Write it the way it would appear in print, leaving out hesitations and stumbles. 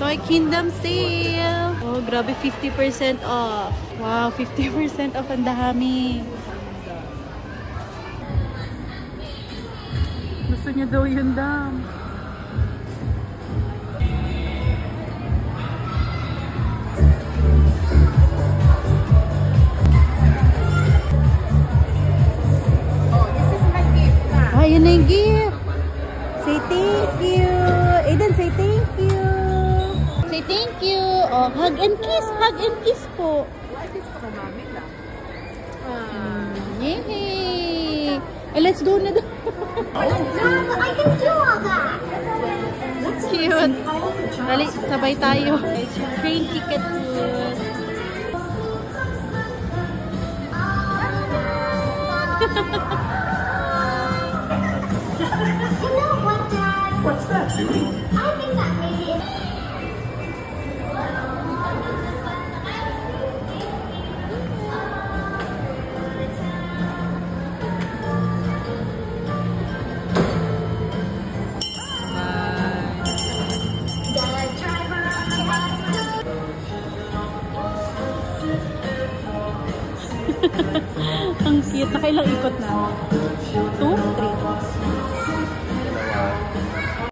Toy Kingdom sale! Oh, grabe, 50% off. Wow, 50% off ang dami. Gusto niya daw yun, Dam. Oh, this is my gift. Ah, yun na yung gift. Say thank you. Aiden, say thank you. Say thank you. Oh, hug and kiss. Hug and kiss po. Why is for mommy lang? Yay! Let's go na daw. I can do all that. That's Cute. Dali, sabay tayo. Train ticket food. You know what, Dad? What's that, Julie? I think that maybe it. Ang cute. Nakailang ikot na? 2?